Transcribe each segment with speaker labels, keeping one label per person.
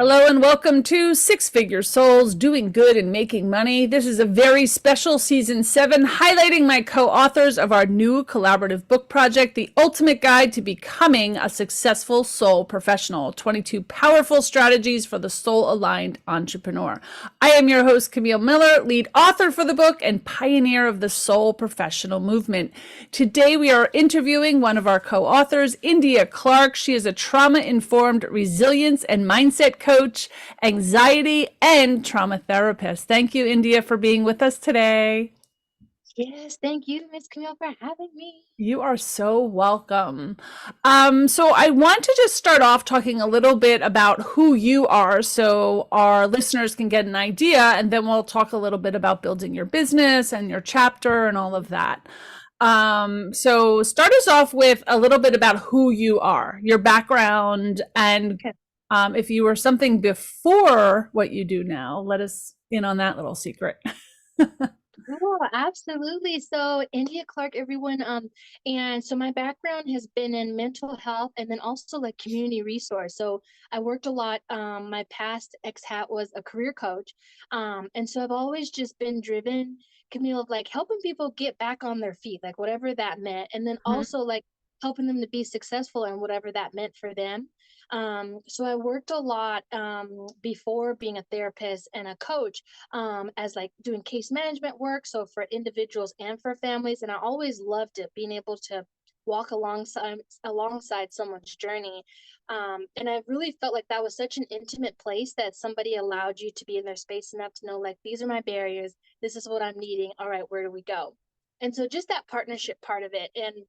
Speaker 1: Hello and welcome to Six Figure Souls Doing Good and Making Money. This is a very special season 7 highlighting my co-authors of our new collaborative book project, The Ultimate Guide to Becoming a Successful Soul Professional, 22 Powerful Strategies for the Soul-Aligned Entrepreneur. I am your host, Camille Miller, lead author for the book and pioneer of the soul professional movement. Today we are interviewing one of our co-authors, Indya Clark. She is a trauma-informed resilience and mindset coach, anxiety, and trauma therapist. Thank you, Indya, for being with us today.
Speaker 2: Yes, thank you, Miss Camille, for having me.
Speaker 1: You are so welcome. So I want to just start off talking a little bit about who you are so our listeners can get an idea, and then we'll talk a little bit about building your business and your chapter and all of that. So start us off with a little bit about who you are, your background, and
Speaker 2: Okay.
Speaker 1: if you were something before what you do now, let us in on that little secret.
Speaker 2: Oh, absolutely. So, Indya Clark, everyone. And so my background has been in mental health and then also like community resource. So I worked a lot. My past ex hat was a career coach. And so I've always just been driven, Camille, of like helping people get back on their feet, like whatever that meant. And then
Speaker 1: Mhm.
Speaker 2: also like helping them to be successful and whatever that meant for them. So I worked a lot before being a therapist and a coach as like doing case management work, so for individuals and for families. And I always loved it, being able to walk alongside someone's journey. And I really felt like that was such an intimate place that somebody allowed you to be in their space enough to know, like, these are my barriers. This is what I'm needing. All right, where do we go? And so just that partnership part of it. And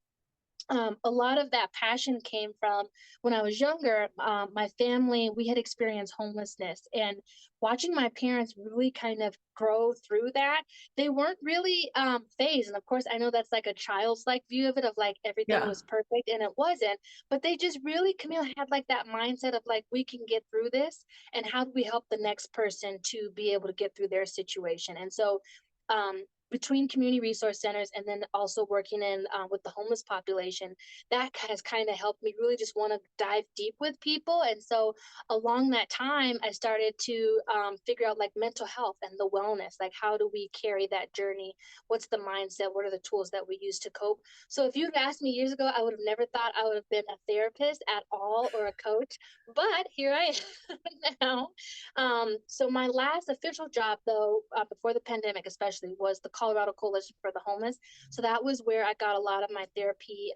Speaker 2: a lot of that passion came from when I was younger. My family, we had experienced homelessness, and watching my parents really kind of grow through that, they weren't really phased. And of course, I know that's like a child's like view of it, of like everything
Speaker 1: Yeah.
Speaker 2: was perfect, and it wasn't. But they just really, Camille, had like that mindset of like, we can get through this, and how do we help the next person to be able to get through their situation? And so, between community resource centers and then also working in with the homeless population, that has kind of helped me really just want to dive deep with people. And so along that time, I started to figure out like mental health and the wellness, like how do we carry that journey? What's the mindset? What are the tools that we use to cope? So if you'd asked me years ago, I would have never thought I would have been a therapist at all or a coach, but here I am now. So my last official job, though, before the pandemic especially, was the Colorado Coalition for the Homeless. So that was where I got a lot of my therapy,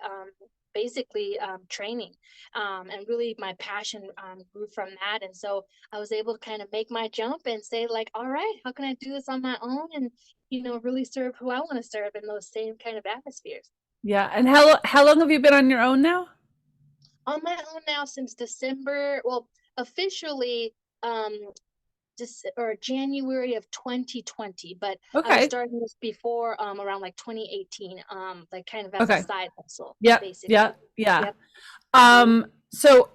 Speaker 2: basically training, and really my passion grew from that. And so I was able to kind of make my jump and say, like, all right, how can I do this on my own and really serve who I want to serve in those same kind of atmospheres.
Speaker 1: Yeah. And how long have you been on your own now?
Speaker 2: On my own now since December, well, officially um or January of 2020, but I was
Speaker 1: Okay.
Speaker 2: starting this before around like 2018, like kind of as a
Speaker 1: Okay.
Speaker 2: side hustle,
Speaker 1: Yeah. Yeah.
Speaker 2: basically.
Speaker 1: Yeah.
Speaker 2: Yep.
Speaker 1: So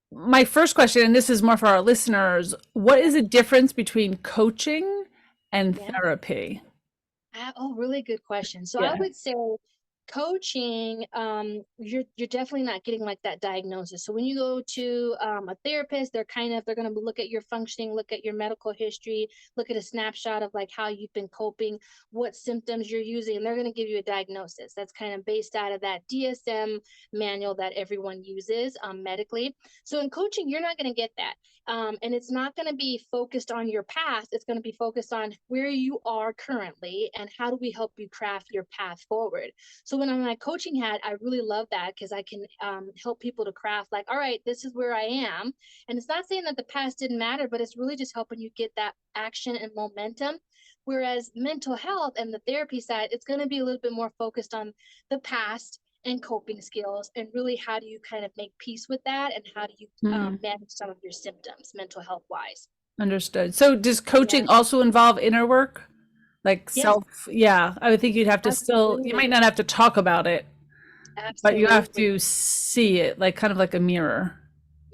Speaker 1: my first question, and this is more for our listeners, what is the difference between coaching and
Speaker 2: Yeah.
Speaker 1: therapy?
Speaker 2: Oh, really good question. So I
Speaker 1: Yeah.
Speaker 2: would say coaching, you're definitely not getting like that diagnosis. So when you go to a therapist, they're going to look at your functioning, look at your medical history, look at a snapshot of like how you've been coping, what symptoms you're using, and they're going to give you a diagnosis that's kind of based out of that DSM manual that everyone uses medically. So in coaching, you're not going to get that. And it's not going to be focused on your past. It's going to be focused on where you are currently and how do we help you craft your path forward. So when I'm on my coaching hat, I really love that because I can help people to craft like, all right, this is where I am. And it's not saying that the past didn't matter, but it's really just helping you get that action and momentum. Whereas mental health and the therapy side, it's going to be a little bit more focused on the past and coping skills, and really how do you kind of make peace with that, and how do you
Speaker 1: Hmm.
Speaker 2: manage some of your symptoms mental health wise.
Speaker 1: Understood. So does
Speaker 2: Yeah.
Speaker 1: coaching also involve inner work? Like
Speaker 2: Yes,
Speaker 1: self, yeah, I would think you'd have to still, you
Speaker 2: absolutely.
Speaker 1: might not have to talk about it, but you have
Speaker 2: Absolutely.
Speaker 1: to see it like kind of like a mirror.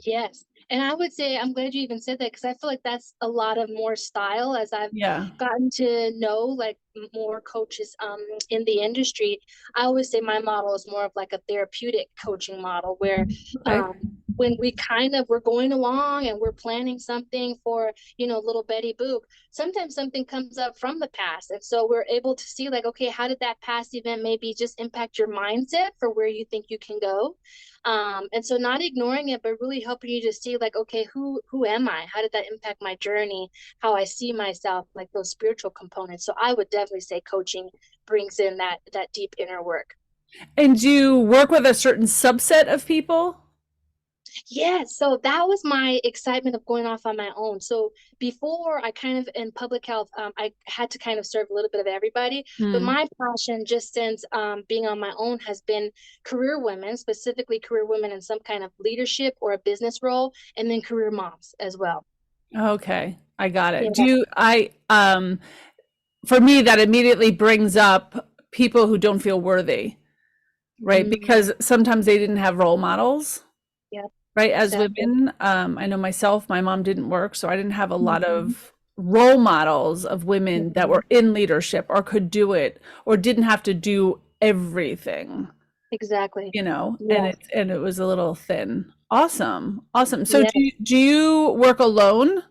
Speaker 2: Yes. And I would say, I'm glad you even said that because I feel like that's a lot of more style as I've
Speaker 1: Yeah.
Speaker 2: gotten to know like more coaches in the industry. I always say my model is more of like a therapeutic coaching model where
Speaker 1: Okay.
Speaker 2: um when we're going along and we're planning something for, little Betty Boop, sometimes something comes up from the past. And so we're able to see like, okay, how did that past event maybe just impact your mindset for where you think you can go? And so not ignoring it, but really helping you to see like, okay, who am I? How did that impact my journey? How I see myself, like those spiritual components. So I would definitely say coaching brings in that deep inner work.
Speaker 1: And do you work with a certain subset of people?
Speaker 2: Yeah, so that was my excitement of going off on my own. So before I kind of in public health, I had to kind of serve a little bit of everybody. But
Speaker 1: Hmm.
Speaker 2: my passion, just since being on my own, has been career women, specifically career women in some kind of leadership or a business role, and then career moms as well.
Speaker 1: Okay, I got
Speaker 2: Yeah.
Speaker 1: it. For me, that immediately brings up people who don't feel worthy, right?
Speaker 2: Mm,
Speaker 1: Because sometimes they didn't have role models,
Speaker 2: yeah,
Speaker 1: right? As
Speaker 2: exactly.
Speaker 1: women, I know myself, my mom didn't work, so I didn't have a lot
Speaker 2: Mhm,
Speaker 1: of role models of women that
Speaker 2: mhm.
Speaker 1: were in leadership or could do it or didn't have to do everything,
Speaker 2: Exactly.
Speaker 1: and
Speaker 2: Yes.
Speaker 1: it was a little thin. Awesome. Awesome. So
Speaker 2: Yeah.
Speaker 1: do you work alone?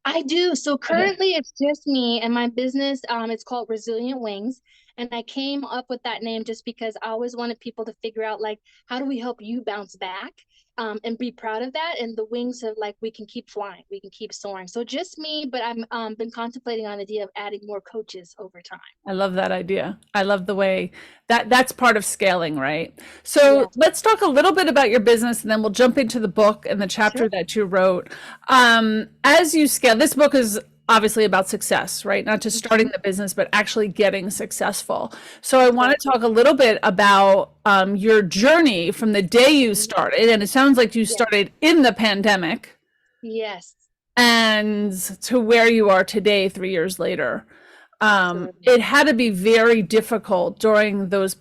Speaker 2: I do. So
Speaker 1: Okay.
Speaker 2: currently it's just me and my business. It's called Resilient Wings. And I came up with that name just because I always wanted people to figure out like how do we help you bounce back and be proud of that. And the wings of like we can keep flying, we can keep soaring. So just me, but I'm been contemplating on the idea of adding more coaches over time.
Speaker 1: I love that idea. I love the way that's part of scaling, right? So
Speaker 2: Yes.
Speaker 1: let's talk a little bit about your business and then we'll jump into the book and the chapter
Speaker 2: Sure.
Speaker 1: that you wrote. As you scale, this book is obviously about success, right? Not just starting
Speaker 2: Mhm.
Speaker 1: the business, but actually getting successful. So I want to
Speaker 2: Exactly.
Speaker 1: talk a little bit about your journey from the day you
Speaker 2: Mhm.
Speaker 1: started. And it sounds like you
Speaker 2: Yeah.
Speaker 1: started in the pandemic
Speaker 2: Yes.
Speaker 1: and to where you are today, 3 years later.
Speaker 2: Absolutely.
Speaker 1: It had to be very difficult during those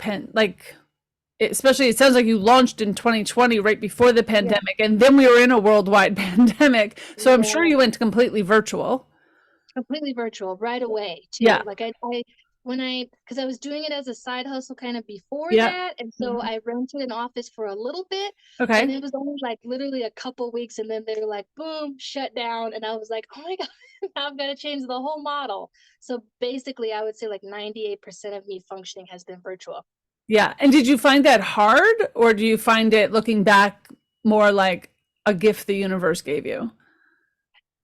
Speaker 1: especially it sounds like you launched in 2020 right before the
Speaker 2: Yeah.
Speaker 1: pandemic, and then we were in a worldwide pandemic. So I'm sure
Speaker 2: Yeah.
Speaker 1: you went completely virtual.
Speaker 2: Completely virtual right away too.
Speaker 1: Yeah.
Speaker 2: Like because I was doing it as a side hustle kind of before
Speaker 1: Yeah.
Speaker 2: that, and so
Speaker 1: Mhm.
Speaker 2: I rented an office for a little bit, and
Speaker 1: Okay.
Speaker 2: it was only like literally a couple weeks, and then they were like, boom, shut down, and I was like, oh my god, now I've got to change the whole model. So basically, I would say like 98% of me functioning has been virtual.
Speaker 1: Yeah. And did you find that hard, or do you find it looking back more like a gift the universe gave you?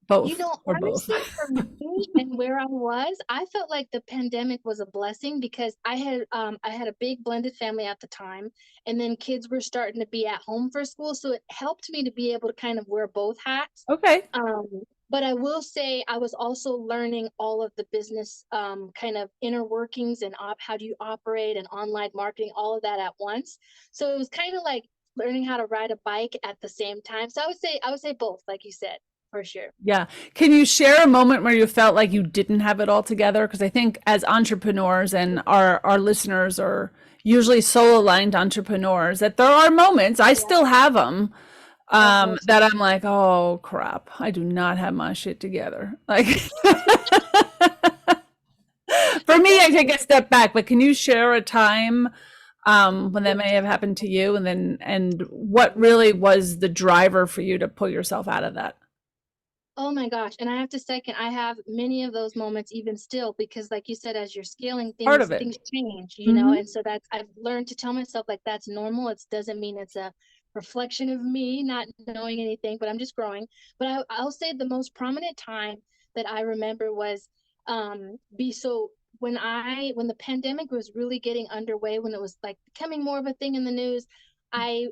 Speaker 1: Both or both.
Speaker 2: Honestly, for me and where I was, I felt like the pandemic was a blessing because I had a big blended family at the time, and then kids were starting to be at home for school, so it helped me to be able to kind of wear both hats.
Speaker 1: Okay.
Speaker 2: Um, but I will say I was also learning all of the business kind of inner workings and how do you operate and online marketing, all of that at once. So it was kind of like learning how to ride a bike at the same time. So I would say both, like you said, for sure.
Speaker 1: Yeah. Can you share a moment where you felt like you didn't have it all together? Because I think as entrepreneurs and our listeners are usually soul aligned entrepreneurs, that there are moments, I
Speaker 2: Yeah.
Speaker 1: still have them,
Speaker 2: Uh-huh.
Speaker 1: that I'm like, oh crap, I do not have my shit together. Like for me, I take
Speaker 2: Definitely.
Speaker 1: a step back, but can you share a time when that may have happened to you and what really was the driver for you to pull yourself out of that?
Speaker 2: Oh my gosh. And I have to second, I have many of those moments even still because like you said, as you're scaling
Speaker 1: Part of
Speaker 2: things,
Speaker 1: it.
Speaker 2: things change,
Speaker 1: Hmm.
Speaker 2: and so that's I've learned to tell myself like that's normal. It doesn't mean it's a reflection of me not knowing anything, but I'm just growing. But I'll say the most prominent time that I remember was be so when the pandemic was really getting underway, when it was like becoming more of a thing in the news, I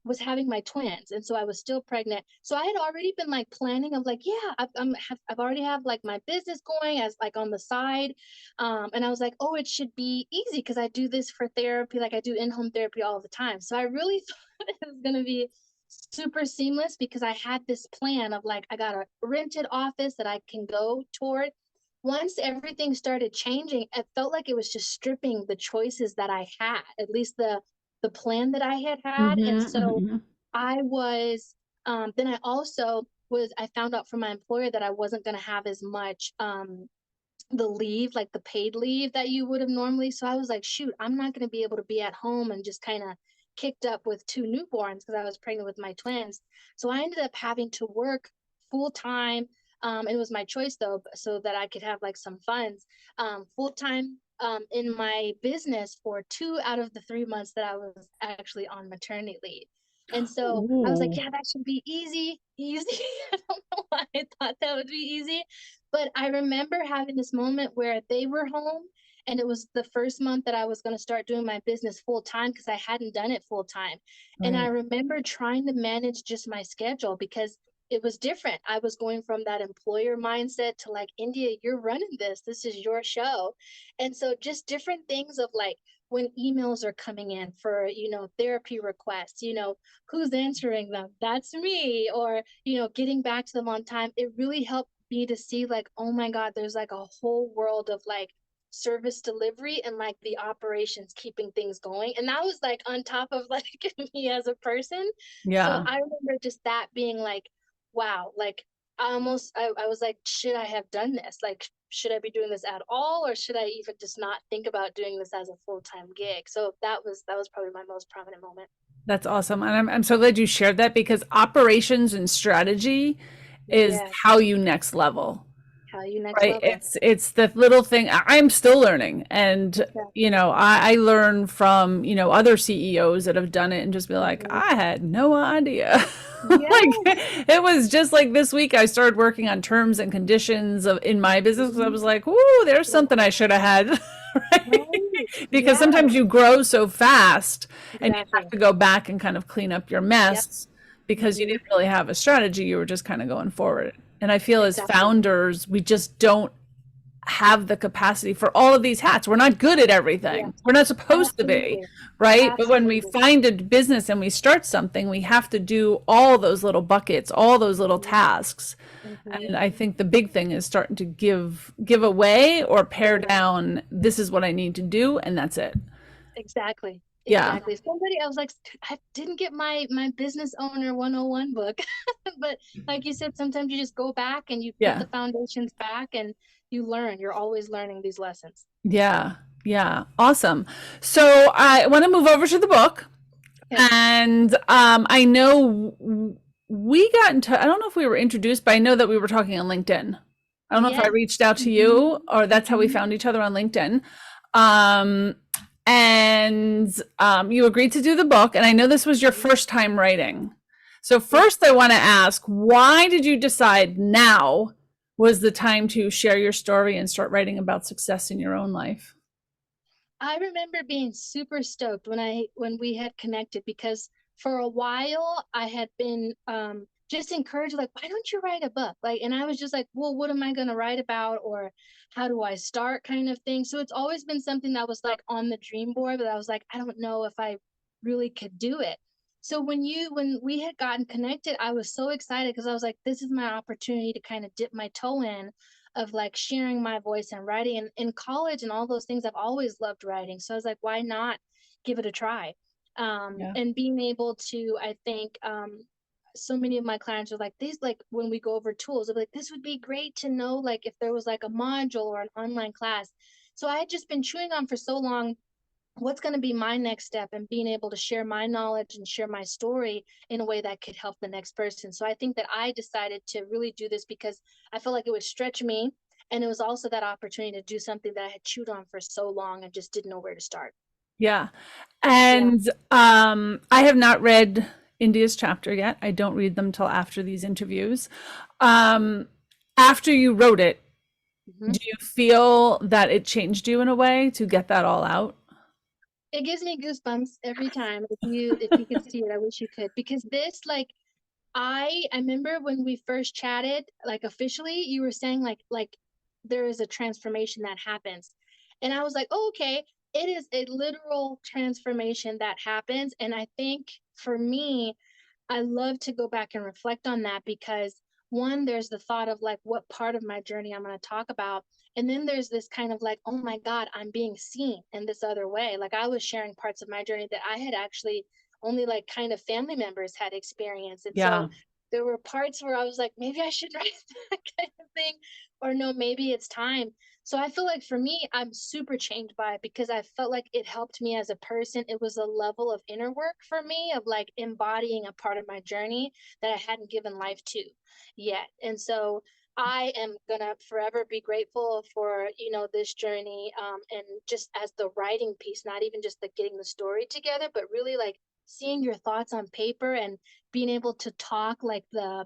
Speaker 2: was having my twins, and so I was still pregnant. So I had already been like planning of like, yeah, I've already have like my business going as like on the side, and I was like, oh, it should be easy because I do this for therapy, like I do in-home therapy all the time. So I really thought it was gonna be super seamless because I had this plan of like I got a rented office that I can go toward. Once everything started changing, it felt like it was just stripping the choices that I had, at least the plan that I had had. And
Speaker 1: Hmm.
Speaker 2: so
Speaker 1: Hmm.
Speaker 2: I was, then I also I found out from my employer that I wasn't going to have as much the leave, like the paid leave that you would have normally. So I was like, shoot, I'm not going to be able to be at home and just kind of kicked up with 2 newborns because I was pregnant with my twins. So I ended up having to work full time. It was my choice though, so that I could have like some funds, full time in my business for 2 out of the 3 months that I was actually on maternity leave. And so I was like,
Speaker 1: Ooh.
Speaker 2: yeah, that should be easy, easy. I don't know why I thought that would be easy. But I remember having this moment where they were home, and it was the first month that I was going to start doing my business full time because I hadn't done it full time. And I
Speaker 1: Right.
Speaker 2: remember trying to manage just my schedule because it was different. I was going from that employer mindset to like, India, you're running this. This is your show. And so just different things of like when emails are coming in for, therapy requests, who's answering them? That's me. Or, getting back to them on time. It really helped me to see like, oh my God, there's like a whole world of like service delivery and like the operations keeping things going. And that was like on top of like me as a person. So
Speaker 1: Yeah.
Speaker 2: I remember just that being like, wow, like I was like, should I have done this? Like, should I be doing this at all? Or should I even just not think about doing this as a full-time gig? So that was probably my most prominent moment.
Speaker 1: That's awesome. And I'm so glad you shared that because operations and strategy is
Speaker 2: Yes.
Speaker 1: how you next level.
Speaker 2: How you next
Speaker 1: Right.
Speaker 2: level.
Speaker 1: It's the little thing I'm still learning. And,
Speaker 2: Exactly.
Speaker 1: I learn from, other CEOs that have done it and just be like,
Speaker 2: Mhm.
Speaker 1: I had no idea. Like
Speaker 2: Yes.
Speaker 1: it was just like this week I started working on terms and conditions of in my business because I
Speaker 2: Mhm.
Speaker 1: was like, ooh, there's
Speaker 2: Yeah.
Speaker 1: something I should have had.
Speaker 2: Right.
Speaker 1: Right. Because
Speaker 2: Yeah.
Speaker 1: sometimes you grow so fast and you have
Speaker 2: Exactly.
Speaker 1: to go back and kind of clean up your
Speaker 2: Yep.
Speaker 1: mess because you
Speaker 2: Hmm.
Speaker 1: didn't really have a strategy. You were just kind of going forward. And I feel as
Speaker 2: Exactly.
Speaker 1: founders, we just don't have the capacity for all of these hats. We're not good at
Speaker 2: Yeah.
Speaker 1: everything. We're not supposed to be,
Speaker 2: Absolutely.
Speaker 1: right? But when we
Speaker 2: Absolutely.
Speaker 1: find a business and we start something, we have to do all those little buckets, all those little tasks.
Speaker 2: Mm-hmm.
Speaker 1: And I think the big thing is starting to give away or pare down, this is what I need to do, and that's it.
Speaker 2: Exactly.
Speaker 1: Yeah.
Speaker 2: Exactly. Somebody, I was like, I didn't get my business owner 101 book. But like you said, sometimes you just go back and you put
Speaker 1: Yeah.
Speaker 2: the foundations back and you learn. You're always learning these lessons.
Speaker 1: Yeah. Yeah. Awesome. So I want to move over to the book.
Speaker 2: Okay.
Speaker 1: And I know we got into, I don't know if we were introduced, but I know that we were talking on LinkedIn. I don't know if I
Speaker 2: Yes.
Speaker 1: reached out to
Speaker 2: Mm-hmm.
Speaker 1: you or that's how we
Speaker 2: Mm-hmm.
Speaker 1: found each other on LinkedIn. Um, and you agreed to do the book. And I know this was your first time writing. So,
Speaker 2: Yeah.
Speaker 1: first, I want to ask, why did you decide now was the time to share your story and start writing about success in your own life?
Speaker 2: I remember being super stoked when we had connected because for a while I had been just encouraged like, why don't you write a book? Like, and I was just like, well, what am I going to write about, or how do I start, kind of thing. So it's always been something that was like on the dream board, but I was like, I don't know if I really could do it. So when we had gotten connected, I was so excited because I was like, this is my opportunity to kind of dip my toe in of like sharing my voice and writing. And in college and all those things, I've always loved writing. So I was like, why not give it a try?
Speaker 1: Yeah.
Speaker 2: And being able to, I think, so many of my clients are like, these, like when we go over tools, they're like, this would be great to know, like if there was like a module or an online class. So I had just been chewing on for so long what's going to be my next step, and being able to share my knowledge and share my story in a way that could help the next person. So I think that I decided to really do this because I felt like it would stretch me, and it was also that opportunity to do something that I had chewed on for so long and just didn't know where to start.
Speaker 1: Yeah.
Speaker 2: Yeah.
Speaker 1: And I have not read India's chapter yet. I don't read them till after these interviews. Um, After you wrote it,
Speaker 2: Mm-hmm.
Speaker 1: do you feel that it changed you in a way to get that all out?
Speaker 2: It gives me goosebumps every time. If you could see it, I wish you could, because this, like, I remember when we first chatted, like officially, you were saying like there is a transformation that happens. And I was like, oh, okay. It is a literal transformation that happens. And I think for me, I love to go back and reflect on that because one, there's the thought of like what part of my journey I'm going to talk about. And then there's this kind of like, oh my God, I'm being seen in this other way. Like I was sharing parts of my journey that I had actually only like kind of family members had experienced. And
Speaker 1: Yeah.
Speaker 2: so there were parts where I was like, maybe I should write that kind of thing, or no, maybe it's time. So I feel like for me, I'm super changed by it because I felt like it helped me as a person. It was a level of inner work for me of like embodying a part of my journey that I hadn't given life to yet. And so I am gonna forever be grateful for, this journey, and just as the writing piece, not even just the getting the story together, but really like seeing your thoughts on paper and being able to talk like the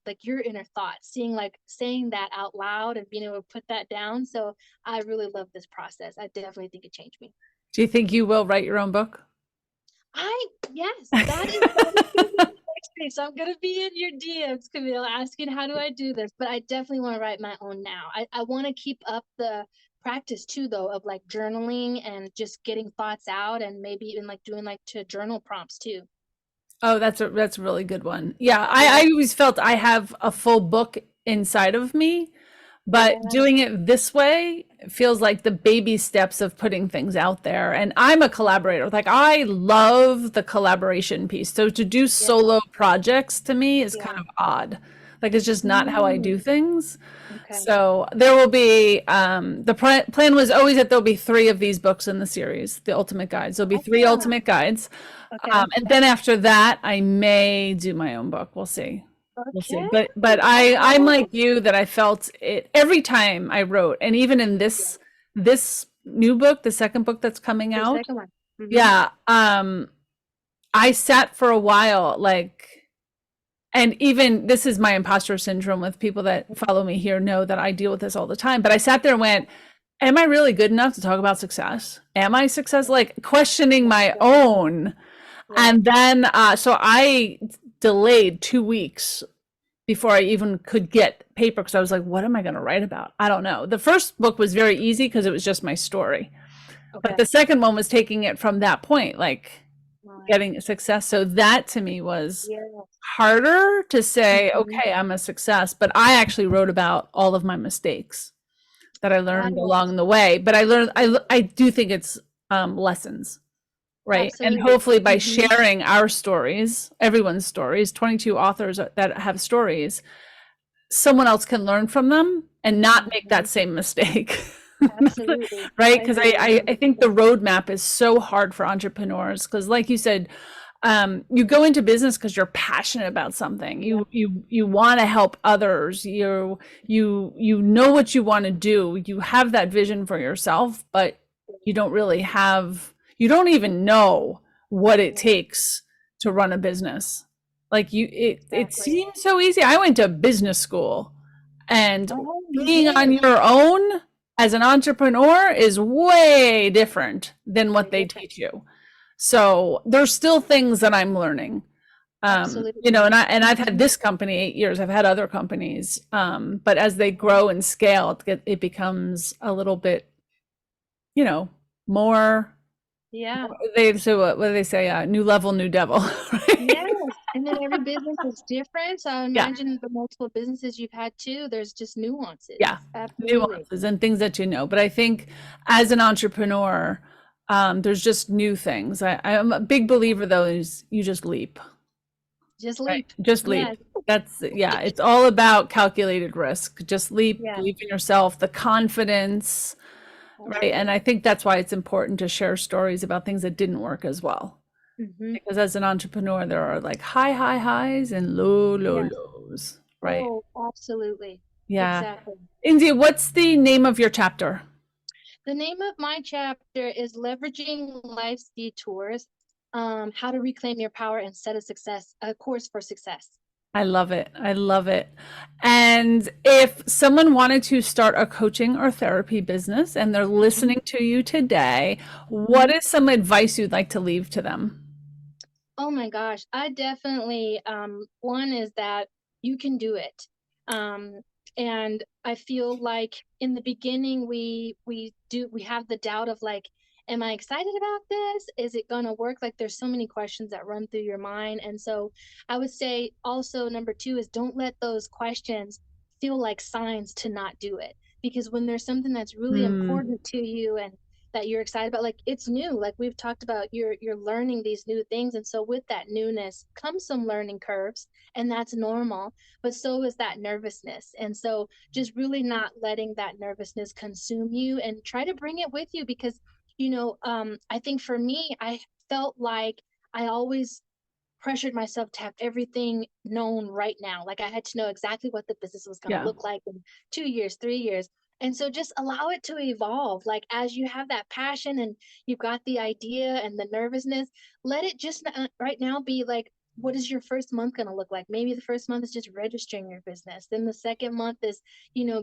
Speaker 2: like your inner thoughts, seeing like saying that out loud and being able to put that down. So I really love this process. I definitely think it changed me.
Speaker 1: Do you think you will write your own book?
Speaker 2: Yes, that is gonna be the next thing. So I'm gonna be in your DMs, Camille, asking how do I do this? But I definitely want to write my own now. I want to keep up the practice too, though, of like journaling and just getting thoughts out, and maybe even like doing like to journal prompts too.
Speaker 1: Oh, that's a really good one. Yeah,
Speaker 2: Yeah,
Speaker 1: I always felt I have a full book inside of me, but
Speaker 2: yeah,
Speaker 1: doing it this way feels like the baby steps of putting things out there. And I'm a collaborator. Like I love the collaboration piece. So to do
Speaker 2: yeah,
Speaker 1: solo projects to me is kind
Speaker 2: yeah.
Speaker 1: of odd. Like it's just not how I do
Speaker 2: Mm,
Speaker 1: things.
Speaker 2: okay.
Speaker 1: So there will be the plan was always that there'll be 3 of these books in the series, the Ultimate Guides. There'll be 3
Speaker 2: Awesome.
Speaker 1: Ultimate Guides.
Speaker 2: Okay.
Speaker 1: And then after that, I may do my own book. We'll see. We'll see.
Speaker 2: Okay.
Speaker 1: But I'm like you that I felt it every time I wrote, and even in
Speaker 2: Yeah.
Speaker 1: this new book, the second book that's coming
Speaker 2: The
Speaker 1: out.
Speaker 2: second one. Mm-hmm.
Speaker 1: Yeah, I sat for a while like, and even this is my imposter syndrome with people that follow me here know that I deal with this all the time. But I sat there and went, am I really good enough to talk about success? Am I success? Like questioning my own.
Speaker 2: Right.
Speaker 1: And then, so I delayed 2 weeks before I even could get paper because I was like, what am I going to write about? I don't know. The first book was very easy because it was just my story. But
Speaker 2: Okay.
Speaker 1: the second one was taking it from that point, like
Speaker 2: Right.
Speaker 1: getting success. So that to me was
Speaker 2: Yeah.
Speaker 1: harder to say,
Speaker 2: Mm-hmm.
Speaker 1: okay, I'm a success. But I actually wrote about all of my mistakes that I
Speaker 2: Got
Speaker 1: learned
Speaker 2: it.
Speaker 1: along the way. But I do think it's lessons. Right. And
Speaker 2: Absolutely.
Speaker 1: hopefully by
Speaker 2: Mm-hmm.
Speaker 1: sharing our stories, everyone's stories, 22 authors that have stories, someone else can learn from them and not make
Speaker 2: Mm-hmm.
Speaker 1: that same mistake.
Speaker 2: Absolutely.
Speaker 1: Right.
Speaker 2: I
Speaker 1: Because
Speaker 2: agree.
Speaker 1: I think the roadmap is so hard for entrepreneurs. Because like you said, you go into business because you're passionate about something.
Speaker 2: Yeah.
Speaker 1: You want to help others. You know what you want to do. You have that vision for yourself, but you don't really have, you don't even know what it
Speaker 2: Yeah.
Speaker 1: takes to run a business. Like it
Speaker 2: Exactly.
Speaker 1: seems so easy. I went to business school, and
Speaker 2: Oh, you
Speaker 1: being on
Speaker 2: did.
Speaker 1: your own as an entrepreneur is way different than what
Speaker 2: Very
Speaker 1: they
Speaker 2: different.
Speaker 1: teach you. So there's still things that I'm learning.
Speaker 2: Absolutely.
Speaker 1: And I've had
Speaker 2: Mhm.
Speaker 1: this company 8 years. I've had other companies, but as they grow and scale, it becomes a little bit, you know, more.
Speaker 2: Yeah.
Speaker 1: They so what do they say? New level, new devil. Right?
Speaker 2: Yes. And then every business is different. So I
Speaker 1: Yeah,
Speaker 2: imagine the multiple businesses you've had too, there's just
Speaker 1: yeah,
Speaker 2: nuances. Absolutely.
Speaker 1: nuances and things that you know. But I think as an entrepreneur, there's just new things. I'm a big believer though is you just leap.
Speaker 2: Just
Speaker 1: Right.
Speaker 2: leap.
Speaker 1: Just leap.
Speaker 2: Yes.
Speaker 1: That's, yeah, it's all about calculated risk. Just leap,
Speaker 2: Yeah.
Speaker 1: believe in yourself, the confidence, right? And
Speaker 2: Absolutely.
Speaker 1: I think that's why it's important to share stories about things that didn't work as well.
Speaker 2: Mm-hmm.
Speaker 1: Because as an entrepreneur, there are like high highs and low
Speaker 2: Yes.
Speaker 1: lows, right?
Speaker 2: Oh, absolutely.
Speaker 1: Yeah.
Speaker 2: Exactly.
Speaker 1: India, what's the name of your chapter?
Speaker 2: The name of my chapter is Leveraging Life's Detours, How to Reclaim Your Power and Set a course for success.
Speaker 1: I love it. I love it. And if someone wanted to start a coaching or therapy business and they're listening to you today, what
Speaker 2: Mhm.
Speaker 1: is some advice you'd like to leave to them?
Speaker 2: Oh my gosh, I definitely one is that you can do it. Um and I feel like in the beginning we have the doubt of like, am I excited about this? Is it going to work? Like there's so many questions that run through your mind. And so I would say also number 2 is don't let those questions feel like signs to not do it. Because when there's something that's really
Speaker 1: Hmm.
Speaker 2: important to you and that you're excited about. Like, it's new, like we've talked about, you're learning these new things, and so with that newness comes some learning curves, and that's normal, but so is that nervousness. And so just really not letting that nervousness consume you, and try to bring it with you, because I think for me, I felt like I always pressured myself to have everything known right now. Like, I had to know exactly what the business was going to
Speaker 1: Yeah.
Speaker 2: look like in 2 years, 3 years. And so just allow it to evolve. Like, as you have that passion and you've got the idea and the nervousness, let it just right now be like, what is your first month going to look like? Maybe the first month is just registering your business. Then the second month is,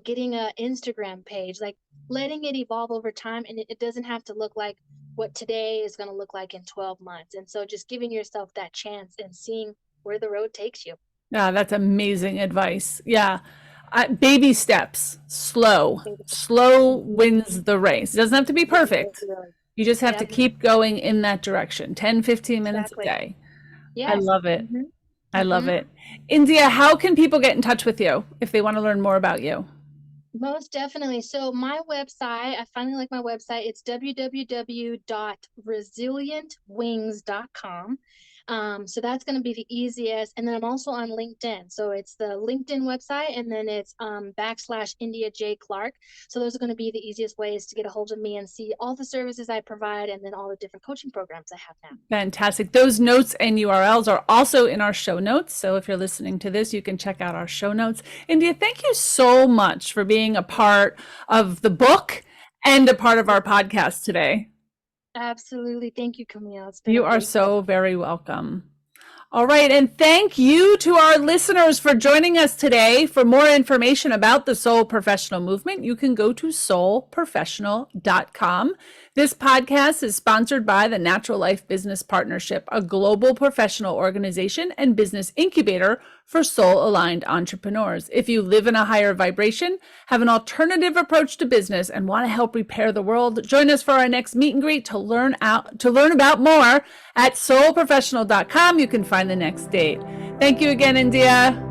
Speaker 2: getting an Instagram page, like letting it evolve over time. And it doesn't have to look like what today is going to look like in 12 months. And so just giving yourself that chance and seeing where the road takes you.
Speaker 1: Yeah, that's amazing advice. Yeah. Baby steps, slow wins the race. It doesn't have to be perfect. You just have to
Speaker 2: Yep.
Speaker 1: keep going in that direction. 10, 15 minutes
Speaker 2: Exactly.
Speaker 1: a day. I
Speaker 2: Yes.
Speaker 1: love it.
Speaker 2: Mhm.
Speaker 1: I love it. India, how can people get in touch with you if they want to learn more about you?
Speaker 2: Most definitely. So my website, I finally like my website. It's www.resilientwings.com. So that's going to be the easiest. And then I'm also on LinkedIn. So it's the LinkedIn website, and then it's /India J. Clark. So those are going to be the easiest ways to get a hold of me and see all the services I provide, and then all the different coaching programs I have now.
Speaker 1: Fantastic. Those notes and URLs are also in our show notes. So if you're listening to this, you can check out our show notes. India, thank you so much for being a part of the book and a part of our podcast today.
Speaker 2: Absolutely. Thank you, Camille. It's been
Speaker 1: You
Speaker 2: a
Speaker 1: are
Speaker 2: great
Speaker 1: so very welcome. All right, and thank you to our listeners for joining us today. For more information about the Soul Professional Movement, you can go to soulprofessional.com. This podcast is sponsored by the Natural Life Business Partnership, a global professional organization and business incubator for soul-aligned entrepreneurs. If you live in a higher vibration, have an alternative approach to business, and want to help repair the world, join us for our next meet and greet to learn about more at soulprofessional.com. You can find the next date. Thank you again, India.